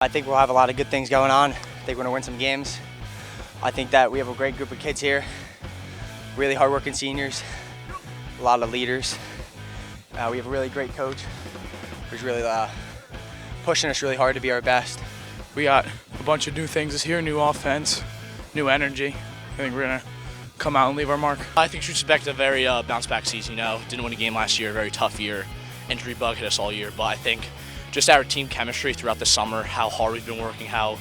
I think we'll have a lot of good things going on. I think we're going to win some games. I think that we have a great group of kids here, really hardworking seniors, a lot of leaders. We have a really great coach who's really pushing us really hard to be our best. We got a bunch of new things this year, new offense, new energy. I think we're going to come out and leave our mark. I think we should expect a very bounce-back season. Didn't win a game last year, very tough year. Injury bug hit us all year, but I think just our team chemistry throughout the summer, how hard we've been working, how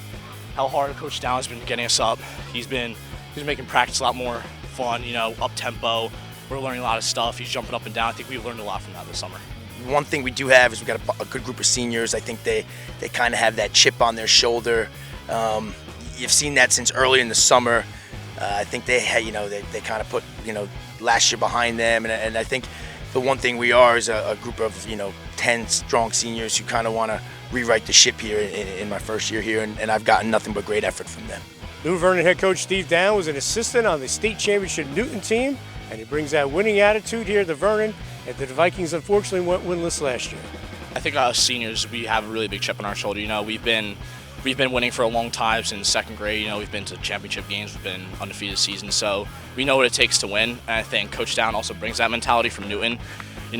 hard Coach Down has been getting us up. He's making practice a lot more fun, up-tempo. We're learning a lot of stuff. He's jumping up and down. I think we've learned a lot from that this summer. One thing we do have is we've got a good group of seniors. I think they kind of have that chip on their shoulder. You've seen that since early in the summer. I think they kind of put last year behind them, and I think the one thing we are is a group of 10 strong seniors who kind of want to rewrite the ship here in my first year here, and I've gotten nothing but great effort from them. New Vernon head coach Steve Down was an assistant on the state championship Newton team, and he brings that winning attitude here to Vernon. And the Vikings unfortunately went winless last year. I think us seniors, we have a really big chip on our shoulder. We've been winning for a long time since second grade. We've been to championship games. We've been undefeated seasons, so we know what it takes to win. And I think Coach Down also brings that mentality from Newton. He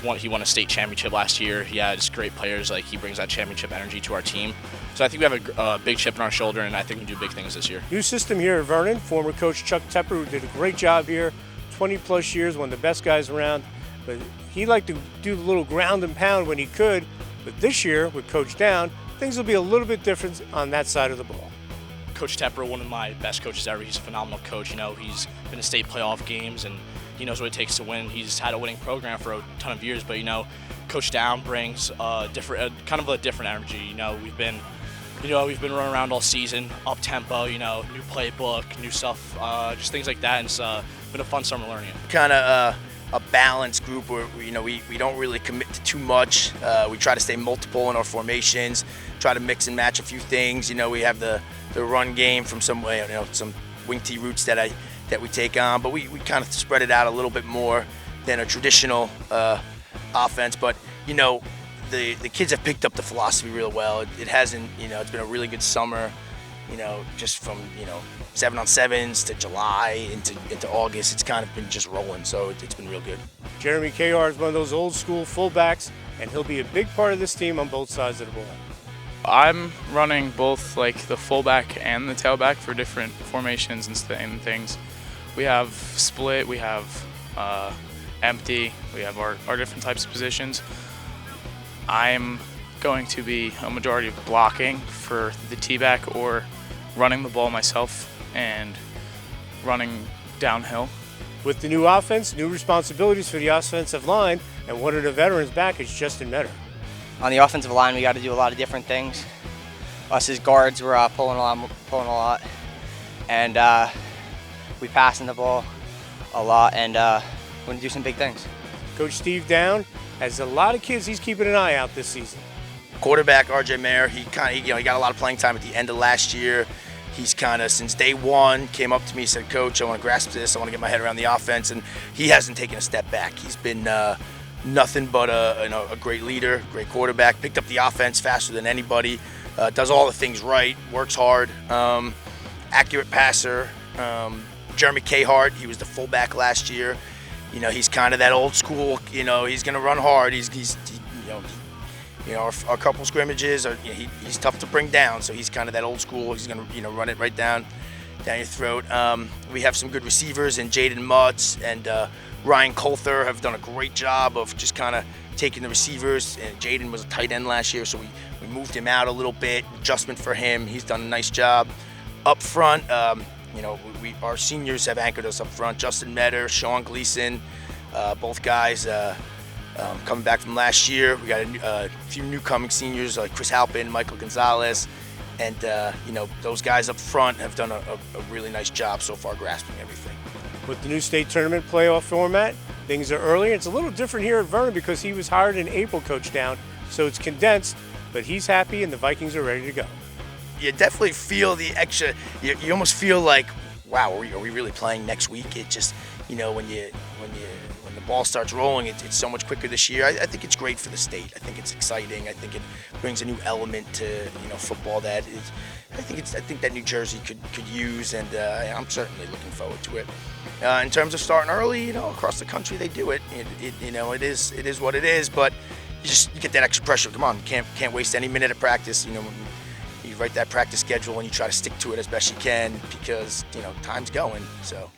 won a state championship last year. He has great players. He brings that championship energy to our team. So I think we have a big chip on our shoulder, and I think we can do big things this year. New system here at Vernon. Former coach Chuck Tepper, who did a great job here, 20-plus years, one of the best guys around. But he liked to do the little ground and pound when he could. But this year, with Coach Down, things will be a little bit different on that side of the ball. Coach Tepper, one of my best coaches ever. He's a phenomenal coach. He's been to state playoff games, and he knows what it takes to win. He's had a winning program for a ton of years, but Coach Down brings kind of a different energy. We've been running around all season, up tempo. New playbook, new stuff, just things like that. And it's been a fun summer learning it. Kind of a balanced group where we don't really commit to too much. We try to stay multiple in our formations, try to mix and match a few things. We have the run game from some wing tee routes that we take on, but we kind of spread it out a little bit more than a traditional offense. But the kids have picked up the philosophy real well. It hasn't, it's been a really good summer. Just from 7-on-7s to July into August, it's kind of been just rolling. So it's been real good. Jeremy Kahar is one of those old school fullbacks, and he'll be a big part of this team on both sides of the ball. I'm running both the fullback and the tailback for different formations and things. We have split, we have empty, we have our different types of positions. I'm going to be a majority of blocking for the T-back or running the ball myself and running downhill. With the new offense, new responsibilities for the offensive line, and one of the veterans back is Justin Metter. On the offensive line, we got to do a lot of different things. Us as guards, we're pulling a lot, and we passing the ball a lot, and we're going to do some big things. Coach Steve Down has a lot of kids he's keeping an eye out this season. Quarterback RJ Mayer, he got a lot of playing time at the end of last year. He's kind of, since day one, came up to me and said, "Coach, I want to grasp this. I want to get my head around the offense," and he hasn't taken a step back. He's been nothing but a great leader, great quarterback. Picked up the offense faster than anybody. Does all the things right. Works hard. Accurate passer. Jeremy Kahar, he was the fullback last year. He's kind of that old school. He's going to run hard. Our couple scrimmages he's tough to bring down. So he's kind of that old school. He's going to run it right down your throat. We have some good receivers in Jaden Mutz and Ryan Coulter have done a great job of just kind of taking the receivers. And Jaden was a tight end last year, so we moved him out a little bit. Adjustment for him. He's done a nice job. Up front, our seniors have anchored us up front. Justin Metter, Sean Gleason, both guys coming back from last year. We got a few newcoming seniors like Chris Halpin, Michael Gonzalez, and those guys up front have done a really nice job so far grasping everything. With the new state tournament playoff format, things are early. It's a little different here at Vernon because he was hired in April, Coach Down, so it's condensed, but he's happy and the Vikings are ready to go. You definitely feel the extra, you almost feel like, wow, are we really playing next week? It just, when the ball starts rolling, it's so much quicker this year. I think it's great for the state. I think it's exciting. I think it brings a new element to football that is. I think that New Jersey could use, and I'm certainly looking forward to it. In terms of starting early, across the country they do it. It is what it is, but you get that extra pressure. Come on, you can't waste any minute of practice. You write that practice schedule and you try to stick to it as best you can because time's going. So.